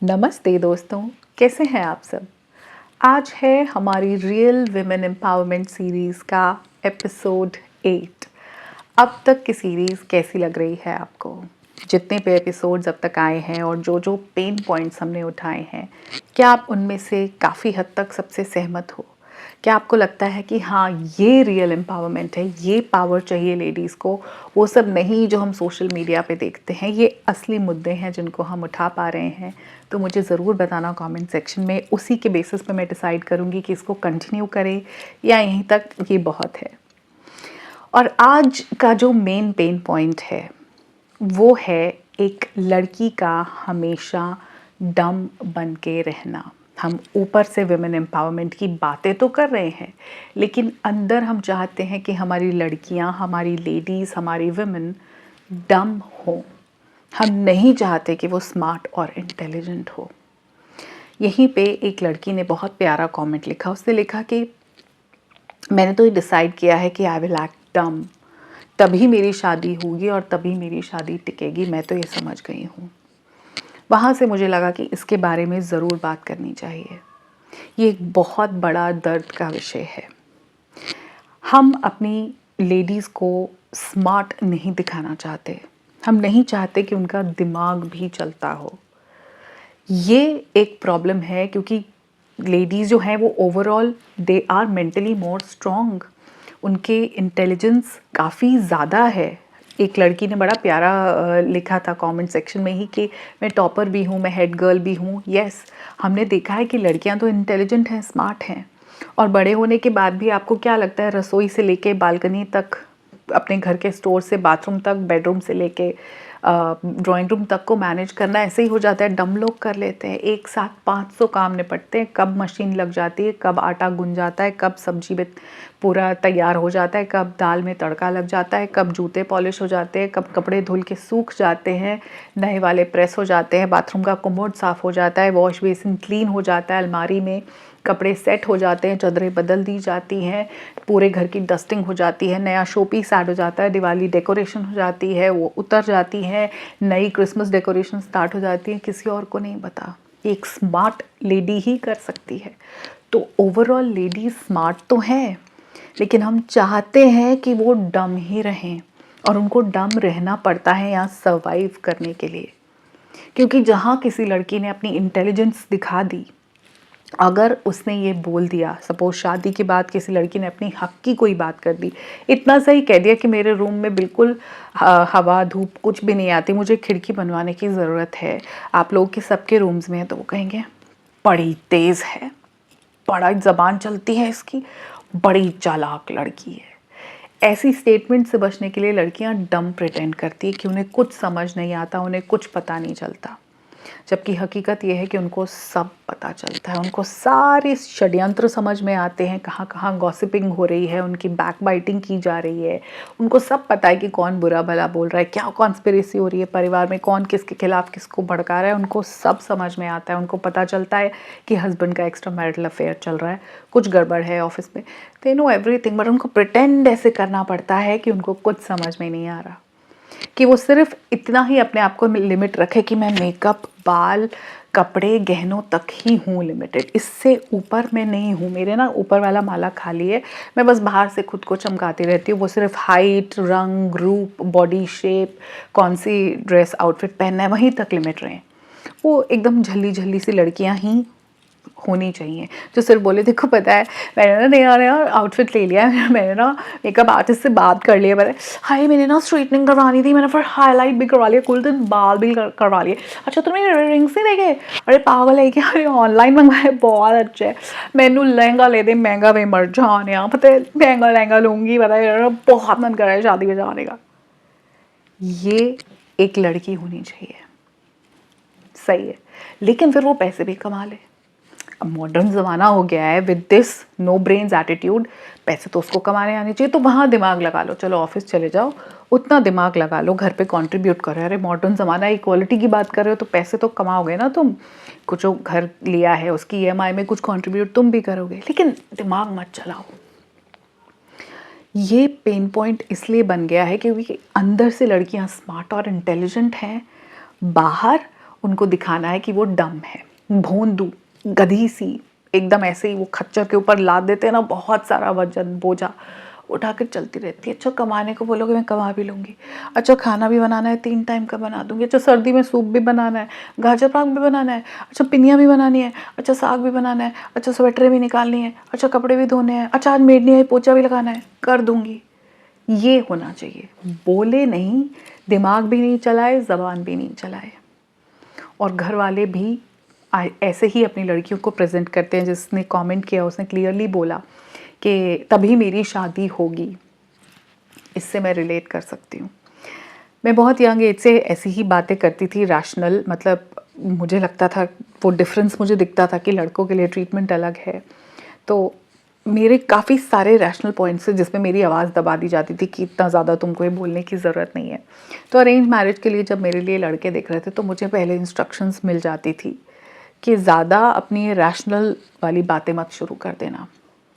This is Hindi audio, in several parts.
नमस्ते दोस्तों, कैसे हैं आप सब। आज है हमारी रियल विमेन एम्पावरमेंट सीरीज़ का एपिसोड 8। अब तक की सीरीज़ कैसी लग रही है आपको? जितने भी एपिसोड्स अब तक आए हैं और जो जो पेन पॉइंट्स हमने उठाए हैं, क्या आप उनमें से काफ़ी हद तक सबसे सहमत हो? क्या आपको लगता है कि हाँ, ये रियल एम्पावरमेंट है, ये पावर चाहिए लेडीज़ को, वो सब नहीं जो हम सोशल मीडिया पे देखते हैं, ये असली मुद्दे हैं जिनको हम उठा पा रहे हैं? तो मुझे ज़रूर बताना कमेंट सेक्शन में। उसी के बेसिस पे मैं डिसाइड करूँगी कि इसको कंटिन्यू करें या यहीं तक ये बहुत है। और आज का जो मेन पेन पॉइंट है वो है एक लड़की का हमेशा डम बन के रहना। हम ऊपर से विमेन एम्पावरमेंट की बातें तो कर रहे हैं, लेकिन अंदर हम चाहते हैं कि हमारी लड़कियां, हमारी लेडीज़, हमारी विमेन डम हो। हम नहीं चाहते कि वो स्मार्ट और इंटेलिजेंट हो। यहीं पे एक लड़की ने बहुत प्यारा कमेंट लिखा। उसने लिखा कि मैंने तो ये डिसाइड किया है कि आई विल एक्ट डम, तभी मेरी शादी होगी और तभी मेरी शादी टिकेगी, मैं तो ये समझ गई हूँ। वहाँ से मुझे लगा कि इसके बारे में ज़रूर बात करनी चाहिए। ये एक बहुत बड़ा दर्द का विषय है। हम अपनी लेडीज़ को स्मार्ट नहीं दिखाना चाहते। हम नहीं चाहते कि उनका दिमाग भी चलता हो। ये एक प्रॉब्लम है क्योंकि लेडीज़ जो हैं वो overall they are mentally more strong. उनके इंटेलिजेंस काफ़ी ज़्यादा है। एक लड़की ने बड़ा प्यारा लिखा था कमेंट सेक्शन में ही कि मैं टॉपर भी हूँ, मैं हेड गर्ल भी हूँ। यस, हमने देखा है कि लड़कियाँ तो इंटेलिजेंट हैं, स्मार्ट हैं, और बड़े होने के बाद भी आपको क्या लगता है, रसोई से लेके बालकनी तक, अपने घर के स्टोर से बाथरूम तक, बेडरूम से लेके ड्राइंग रूम तक को मैनेज करना ऐसे ही हो जाता है। डम लोग कर लेते हैं, एक साथ 500 काम निपटते हैं। कब मशीन लग जाती है, कब आटा गुंज जाता है, कब सब्जी में पूरा तैयार हो जाता है, कब दाल में तड़का लग जाता है, कब जूते पॉलिश हो जाते हैं, कब कपड़े धुल के सूख जाते हैं, नए वाले प्रेस हो जाते हैं, बाथरूम का कमोड साफ़ हो जाता है, वॉश बेसिन क्लीन हो जाता है, अलमारी में कपड़े सेट हो जाते हैं, चादरें बदल दी जाती हैं, पूरे घर की डस्टिंग हो जाती है, नया शो पीस ऐड हो जाता है, दिवाली डेकोरेशन हो जाती है, वो उतर जाती है, नई क्रिसमस डेकोरेशन स्टार्ट हो जाती है। किसी और को नहीं पता, एक स्मार्ट लेडी ही कर सकती है। तो ओवरऑल लेडी स्मार्ट तो है, लेकिन हम चाहते हैं कि वो डम ही रहें, और उनको डम रहना पड़ता है यहाँ सर्वाइव करने के लिए। क्योंकि जहाँ किसी लड़की ने अपनी इंटेलिजेंस दिखा दी, अगर उसने ये बोल दिया, सपोज शादी के बाद किसी लड़की ने अपनी हक की कोई बात कर दी, इतना सही कह दिया कि मेरे रूम में बिल्कुल हवा धूप कुछ भी नहीं आती, मुझे खिड़की बनवाने की ज़रूरत है, आप लोगों के सबके रूम्स में है, तो वो कहेंगे बड़ी तेज़ है, बड़ा ज़बान चलती है इसकी, बड़ी चालाक लड़की है। ऐसी स्टेटमेंट से बचने के लिए लड़कियां डम प्रिटेंड करती है कि उन्हें कुछ समझ नहीं आता, उन्हें कुछ पता नहीं चलता, जबकि हकीकत यह है कि उनको सब पता चलता है। उनको सारे षड्यंत्र समझ में आते हैं, कहाँ कहाँ गॉसिपिंग हो रही है, उनकी बैक बाइटिंग की जा रही है। उनको सब पता है कि कौन बुरा भला बोल रहा है, क्या कॉन्स्पिरेसी हो रही है परिवार में, कौन किसके खिलाफ किसको भड़का रहा है। उनको सब समझ में आता है। उनको पता चलता है कि हस्बैंड का एक्स्ट्रा मैरिटल अफेयर चल रहा है, कुछ गड़बड़ है ऑफिस में, दे नो एवरीथिंग। बट उनको प्रिटेंड ऐसे करना पड़ता है कि उनको कुछ समझ में नहीं आ रहा, कि वो सिर्फ इतना ही अपने आप को लिमिट रखे कि मैं मेकअप, बाल, कपड़े, गहनों तक ही हूँ लिमिटेड, इससे ऊपर मैं नहीं हूँ। मेरे ना ऊपर वाला माला खाली है, मैं बस बाहर से खुद को चमकाती रहती हूँ। वो सिर्फ हाइट, रंग, रूप, बॉडी शेप, कौन सी ड्रेस आउटफिट पहनना है, वहीं तक लिमिट रहे। वो एकदम झल्ली झल्ली सी लड़कियाँ ही होनी चाहिए जो सिर्फ बोले देखो पता है मैंने ना नया नया आउटफिट ले लिया है, मैंने ना मेकअप आर्टिस्ट से बात कर लिया, पता है हाय मैंने ना स्ट्रेटनिंग करवानी थी, मैंने फिर हाईलाइट भी करवा लिया, गोल्डन बाल भी करवा लिए। अच्छा तुमने रिंग्स नहीं देखे? अरे पागल है क्या, अरे ऑनलाइन मंगवाए, बहुत अच्छे है। मैनू लहंगा ले दे, महंगा में मर जाने, पता है महंगा लहंगा लूँगी, पता है बहुत मन कर रहा है शादी में जाने का। ये एक लड़की होनी चाहिए, सही है, लेकिन फिर वो पैसे भी कमा ले। अब मॉडर्न ज़माना हो गया है, with this no brains attitude, पैसे तो उसको कमाने आने चाहिए, तो वहाँ दिमाग लगा लो। चलो ऑफिस चले जाओ, उतना दिमाग लगा लो, घर पे कंट्रीब्यूट करो। अरे मॉडर्न ज़माना, इक्वालिटी की बात कर रहे हो तो पैसे तो कमाओगे ना तुम, कुछ जो घर लिया है उसकी ईएमआई में कुछ कंट्रीब्यूट तुम भी करोगे, लेकिन दिमाग मत चलाओ। ये पेन पॉइंट इसलिए बन गया है क्योंकि अंदर से लड़कियाँ स्मार्ट और इंटेलिजेंट हैं, बाहर उनको दिखाना है कि वो डम है, भोंदू, गधी सी, एकदम ऐसे ही वो खच्चर के ऊपर लाद देते हैं ना, बहुत सारा वजन बोझा उठा कर चलती रहती है। अच्छा कमाने को बोलोगे मैं कमा भी लूँगी, अच्छा खाना भी बनाना है 3 टाइम का बना दूँगी, अच्छा सर्दी में सूप भी बनाना है, गाजर पाक भी बनाना है, अच्छा पिनिया भी बनानी है, अच्छा साग भी बनाना है, अच्छा स्वेटरें भी निकालनी है, अच्छा कपड़े भी धोने हैं, अच्छा आज मेड नहीं आई पोछा भी लगाना है, कर दूँगी। ये होना चाहिए, बोले नहीं, दिमाग भी नहीं चलाए, ज़बान भी नहीं चलाए। और घर वाले भी ऐसे ही अपनी लड़कियों को प्रेजेंट करते हैं। जिसने कमेंट किया उसने क्लियरली बोला कि तभी मेरी शादी होगी। इससे मैं रिलेट कर सकती हूँ। मैं बहुत यंग एज से ऐसी ही बातें करती थी, रैशनल, मतलब मुझे लगता था वो डिफरेंस मुझे दिखता था कि लड़कों के लिए ट्रीटमेंट अलग है। तो मेरे काफ़ी सारे रैशनल पॉइंट्स थे जिसमें मेरी आवाज़ दबा दी जाती थी कि इतना ज़्यादा तुमको ये बोलने की ज़रूरत नहीं है। तो अरेंज मैरिज के लिए जब मेरे लिए लड़के देख रहे थे तो मुझे पहले इंस्ट्रक्शंस मिल जाती थी कि ज़्यादा अपनी रैशनल वाली बातें मत शुरू कर देना।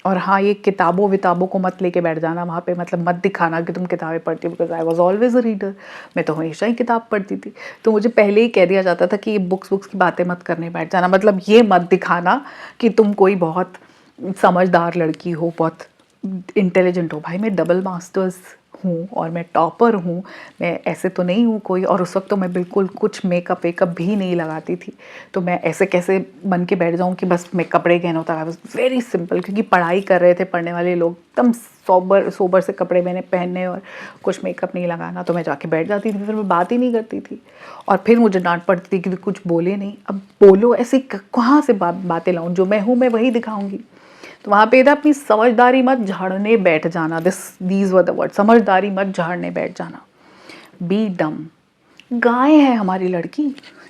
और हाँ, ये किताबों विताबों को मत लेके बैठ जाना वहाँ पे, मतलब मत दिखाना कि तुम किताबें पढ़ती हो, because I was always a reader. मैं तो हमेशा ही किताब पढ़ती थी। तो मुझे पहले ही कह दिया जाता था कि ये बुक्स की बातें मत करने बैठ जाना, मतलब ये मत दिखाना कि तुम कोई बहुत समझदार लड़की हो, बहुत इंटेलिजेंट हो। भाई मैं डबल मास्टर्स हूँ और मैं टॉपर हूँ, मैं ऐसे तो नहीं हूँ कोई। और उस वक्त तो मैं बिल्कुल कुछ मेकअप वेकअप भी नहीं लगाती थी, तो मैं ऐसे कैसे बन के बैठ जाऊँ कि बस मैं कपड़े गहनों तक। आई वॉज वेरी सिंपल, क्योंकि पढ़ाई कर रहे थे पढ़ने वाले लोग, एकदम सोबर से कपड़े मैंने पहनने और कुछ मेकअप नहीं लगाना। तो मैं जाके बैठ जाती थी, फिर मैं बात ही नहीं करती थी। और फिर मुझे डांट पड़ती थी कि कुछ बोले नहीं। अब बोलो ऐसी कहाँ से बातें लाऊं, जो मैं हूँ मैं वही दिखाऊंगी। तो वहाँ पे था अपनी समझदारी मत झाड़ने बैठ जाना, दीज वर द वर्ड, समझदारी मत झाड़ने बैठ जाना। बी डम। गाय है हमारी लड़की,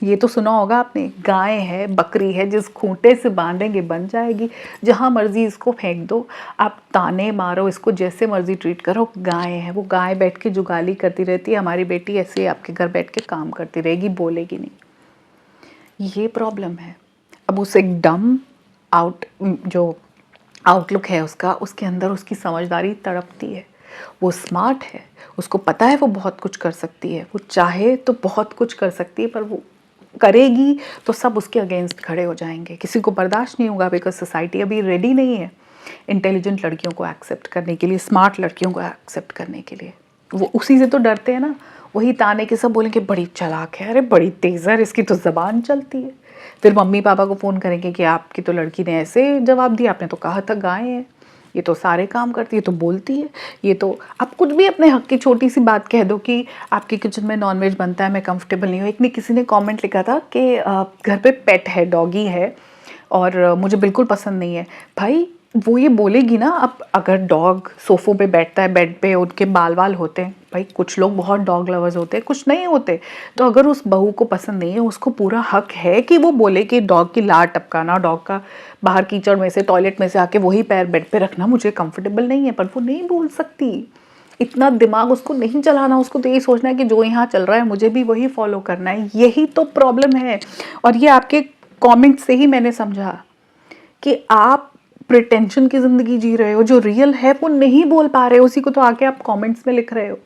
ये तो सुना होगा आपने, गाय है, बकरी है, जिस खूंटे से बांधेंगे बन जाएगी, जहाँ मर्जी इसको फेंक दो, आप ताने मारो इसको, जैसे मर्जी ट्रीट करो, गाय है। वो गाय बैठ के जुगाली करती रहती है, हमारी बेटी ऐसे आपके घर बैठ के काम करती रहेगी, बोलेगी नहीं। ये प्रॉब्लम है। अब उसे एक डम जो आउटलुक है उसका, उसके अंदर उसकी समझदारी तड़पती है। वो स्मार्ट है, उसको पता है वो बहुत कुछ कर सकती है, वो चाहे तो बहुत कुछ कर सकती है, पर वो करेगी तो सब उसके अगेंस्ट खड़े हो जाएंगे। किसी को बर्दाश्त नहीं होगा, बिकॉज सोसाइटी अभी रेडी नहीं है इंटेलिजेंट लड़कियों को एक्सेप्ट करने के लिए, स्मार्ट लड़कियों को एक्सेप्ट करने के लिए। वो उसी से तो डरते हैं ना, वही ताने के सब बोलेंगे बड़ी चालाक है, अरे बड़ी तेज़ है, इसकी तो ज़बान चलती है। फिर मम्मी पापा को फ़ोन करेंगे कि आपकी तो लड़की ने ऐसे जवाब दिया, आपने तो कहा था गाय है, ये तो सारे काम करती है, तो बोलती है, ये तो। आप कुछ भी अपने हक की छोटी सी बात कह दो कि आपके किचन में नॉनवेज बनता है, मैं कंफर्टेबल नहीं हूँ। एक ने किसी ने कमेंट लिखा था कि घर पे पेट है, डॉगी है, और मुझे बिल्कुल पसंद नहीं है। भाई वो ये बोलेगी ना, अब अगर डॉग सोफ़ों पे बैठता है, बेड पे, उनके बाल वाल होते हैं, भाई कुछ लोग बहुत डॉग लवर्स होते हैं, कुछ नहीं होते। तो अगर उस बहू को पसंद नहीं है, उसको पूरा हक है कि वो बोले कि डॉग की लार टपकाना, डॉग का बाहर कीचड़ में से, टॉयलेट में से आके वही पैर बेड पे रखना मुझे कंफर्टेबल नहीं है। पर वो नहीं बोल सकती, इतना दिमाग उसको नहीं चलाना। उसको तो यही सोचना है कि जो यहाँ चल रहा है मुझे भी वही फॉलो करना है। यही तो प्रॉब्लम है। और ये आपके कमेंट से ही मैंने समझा कि आप प्रिटेंशन की ज़िंदगी जी रहे हो, जो रियल है वो नहीं बोल पा रहे हो, उसी को तो आके आप कमेंट्स में लिख रहे हो।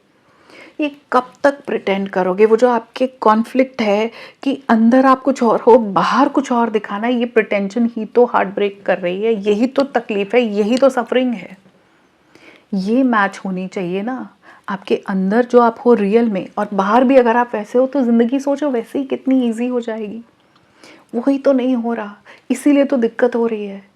ये कब तक प्रिटेंड करोगे? वो जो आपके कॉन्फ्लिक्ट है कि अंदर आप कुछ और हो, बाहर कुछ और दिखाना है, ये प्रिटेंशन ही तो हार्ट ब्रेक कर रही है, यही तो तकलीफ है, यही तो सफरिंग है। ये मैच होनी चाहिए ना, आपके अंदर जो आप हो रियल में, और बाहर भी अगर आप वैसे हो तो ज़िंदगी सोचो वैसे ही कितनी ईजी हो जाएगी। वही तो नहीं हो रहा, इसीलिए तो दिक्कत हो रही है।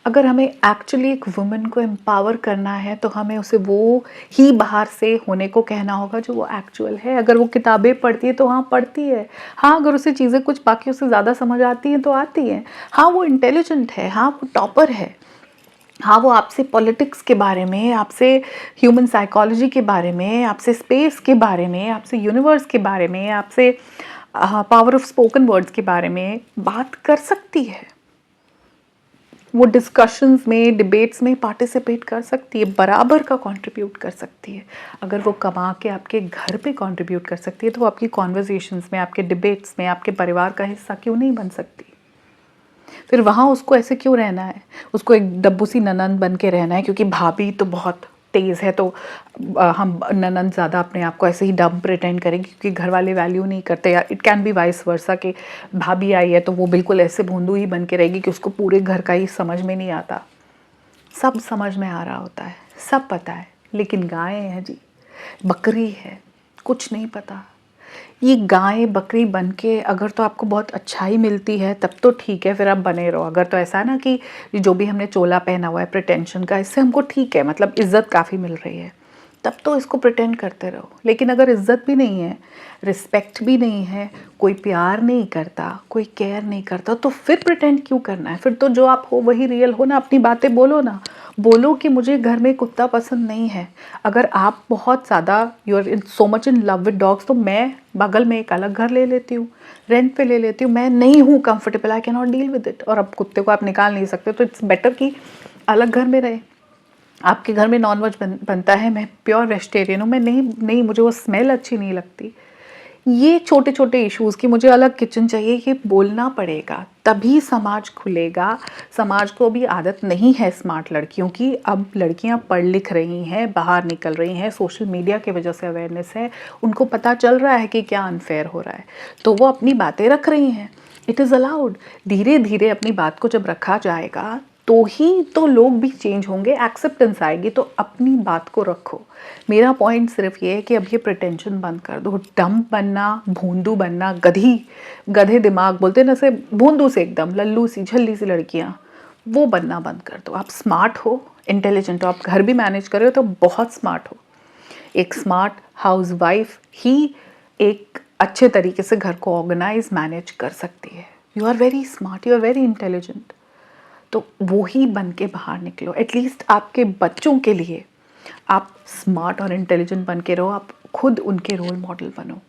अगर हमें एक्चुअली एक वुमेन को एम्पावर करना है तो हमें उसे वो ही बाहर से होने को कहना होगा जो वो एक्चुअल है। अगर वो किताबें पढ़ती है तो हाँ पढ़ती है, हाँ अगर उसे चीज़ें कुछ बाकी उससे ज़्यादा समझ आती हैं तो आती हैं, हाँ वो इंटेलिजेंट है, हाँ वो टॉपर है, हाँ वो आपसे पॉलिटिक्स के बारे में, आपसे ह्यूमन साइकोलॉजी के बारे में, आपसे स्पेस के बारे में, आपसे यूनिवर्स के बारे में, आपसे पावर ऑफ स्पोकन वर्ड्स के बारे में बात कर सकती है। वो डिस्कशंस में, डिबेट्स में पार्टिसिपेट कर सकती है, बराबर का कंट्रीब्यूट कर सकती है। अगर वो कमा के आपके घर पे कंट्रीब्यूट कर सकती है तो वो आपकी कॉन्वर्जेशंस में, आपके डिबेट्स में, आपके परिवार का हिस्सा क्यों नहीं बन सकती? फिर वहाँ उसको ऐसे क्यों रहना है? उसको एक डब्बू सी ननंद बन के रहना है क्योंकि भाभी तो बहुत तेज़ है तो हम ननद ज़्यादा अपने आप को ऐसे ही डम प्रिटेंड करेंगे क्योंकि घर वाले वैल्यू नहीं करते, या it can be vice versa कि भाभी आई है तो वो बिल्कुल ऐसे भोंदू ही बन के रहेगी कि उसको पूरे घर का ही समझ में नहीं आता। सब समझ में आ रहा होता है, सब पता है, लेकिन गाय है जी, बकरी है, कुछ नहीं पता। ये गाय बकरी बन के अगर तो आपको बहुत अच्छाई मिलती है तब तो ठीक है, फिर आप बने रहो। अगर तो ऐसा है ना कि जो भी हमने चोला पहना हुआ है प्रिटेंशन का, इससे हमको ठीक है, मतलब इज्जत काफ़ी मिल रही है, तब तो इसको प्रिटेंड करते रहो। लेकिन अगर इज्जत भी नहीं है, रिस्पेक्ट भी नहीं है, कोई प्यार नहीं करता, कोई केयर नहीं करता, तो फिर प्रिटेंड क्यों करना है? फिर तो जो आप हो वही रियल हो ना, अपनी बातें बोलो ना। बोलो कि मुझे घर में कुत्ता पसंद नहीं है। अगर आप बहुत ज़्यादा you are in so much in love with dogs, तो मैं बगल में एक अलग घर ले लेती हूँ, रेंट पे ले लेती हूँ। मैं नहीं हूँ comfortable, I can not deal with it. और अब कुत्ते को आप निकाल नहीं सकते, तो इट्स बेटर कि अलग घर में रहे। आपके घर में नॉनवेज बनता है, मैं प्योर वेजिटेरियन हूँ, मैं नहीं मुझे वो स्मेल अच्छी नहीं लगती। ये छोटे छोटे इश्यूज़ कि मुझे अलग किचन चाहिए, ये बोलना पड़ेगा, तभी समाज खुलेगा। समाज को भी आदत नहीं है स्मार्ट लड़कियों की। अब लड़कियां पढ़ लिख रही हैं, बाहर निकल रही हैं, सोशल मीडिया की वजह से अवेयरनेस है, उनको पता चल रहा है कि क्या अनफेयर हो रहा है, तो वो अपनी बातें रख रही हैं। It is allowed. धीरे धीरे अपनी बात को जब रखा जाएगा तो ही तो लोग भी चेंज होंगे, एक्सेप्टेंस आएगी। तो अपनी बात को रखो। मेरा पॉइंट सिर्फ ये है कि अब ये प्रिटेंशन बंद कर दो। डम बनना, भोंदू बनना, गधे दिमाग बोलते हैं ना, से भोंदू से एकदम लल्लू सी झल्ली सी लड़कियाँ, वो बनना बंद कर दो। आप स्मार्ट हो, इंटेलिजेंट हो, आप घर भी मैनेज कर रहे हो तो बहुत स्मार्ट हो। एक स्मार्ट हाउसवाइफ ही एक अच्छे तरीके से घर को ऑर्गेनाइज मैनेज कर सकती है। You are very smart, you are very intelligent, तो वो ही बन के बाहर निकलो। एटलीस्ट आपके बच्चों के लिए आप स्मार्ट और इंटेलिजेंट बन के रहो, आप खुद उनके रोल मॉडल बनो।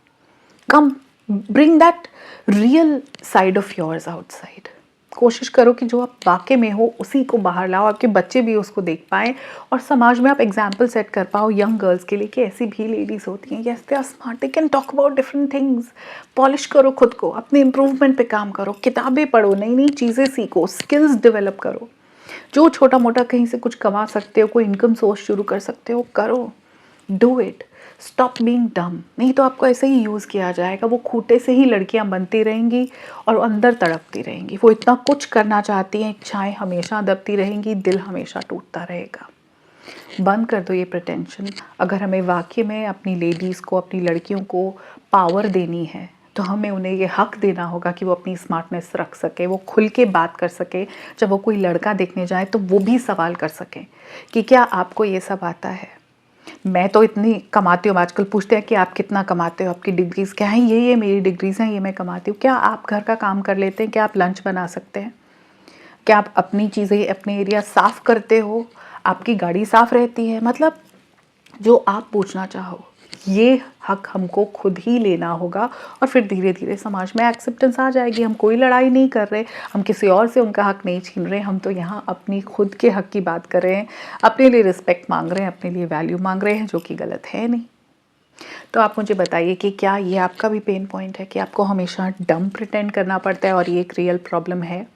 Come bring that real side of yours outside. कोशिश करो कि जो आप वाकई में हो उसी को बाहर लाओ, आपके बच्चे भी उसको देख पाएँ और समाज में आप एग्जाम्पल सेट कर पाओ यंग गर्ल्स के लिए कि ऐसी भी लेडीज़ होती हैं, yes they are smart, they can talk about different things. Polish करो खुद को, अपने इम्प्रूवमेंट पे काम करो, किताबें पढ़ो, नई नई चीज़ें सीखो, स्किल्स डेवलप करो। जो छोटा मोटा कहीं से कुछ कमा सकते हो, कोई इनकम सोर्स शुरू कर सकते हो, करो, डू इट। स्टॉप बीइंग डम। नहीं तो आपको ऐसे ही यूज़ किया जाएगा। वो खूंटे से ही लड़कियां बनती रहेंगी और अंदर तड़पती रहेंगी। वो इतना कुछ करना चाहती हैं, इच्छाएं हमेशा दबती रहेंगी, दिल हमेशा टूटता रहेगा। बंद कर दो ये प्रिटेंशन। अगर हमें वाकई में अपनी लेडीज़ को, अपनी लड़कियों को पावर देनी है तो हमें उन्हें ये हक देना होगा कि वो अपनी स्मार्टनेस रख सके, वो खुल के बात कर सके। जब वो कोई लड़का देखने जाए तो वो भी सवाल कर सकें कि क्या आपको ये सब आता है। मैं तो इतनी कमाती हूँ, आजकल पूछते हैं कि आप कितना कमाते हो, आपकी डिग्रीज़ क्या हैं, ये मेरी डिग्रीज़ हैं, ये मैं कमाती हूँ। क्या आप घर का काम कर लेते हैं? क्या आप लंच बना सकते हैं? क्या आप अपनी चीज़ें, अपने एरिया साफ़ करते हो? आपकी गाड़ी साफ़ रहती है? मतलब जो आप पूछना चाहो, ये हक हमको खुद ही लेना होगा और फिर धीरे धीरे समाज में एक्सेप्टेंस आ जाएगी। हम कोई लड़ाई नहीं कर रहे, हम किसी और से उनका हक नहीं छीन रहे, हम तो यहाँ अपनी खुद के हक की बात कर रहे हैं, अपने लिए रिस्पेक्ट मांग रहे हैं, अपने लिए वैल्यू मांग रहे हैं, जो कि गलत है नहीं। तो आप मुझे बताइए कि क्या ये आपका भी पेन पॉइंट है कि आपको हमेशा डम प्रिटेंड करना पड़ता है और ये एक रियल प्रॉब्लम है?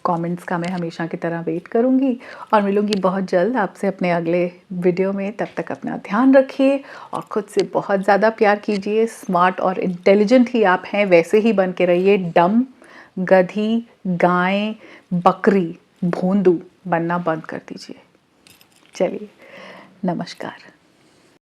कमेंट्स का मैं हमेशा की तरह वेट करूंगी और मिलूंगी बहुत जल्द आपसे अपने अगले वीडियो में। तब तक अपना ध्यान रखिए और खुद से बहुत ज़्यादा प्यार कीजिए। स्मार्ट और इंटेलिजेंट ही आप हैं, वैसे ही बन के रहिए। डम, गधी, गाय, बकरी, भोंदू बनना बंद कर दीजिए। चलिए, नमस्कार।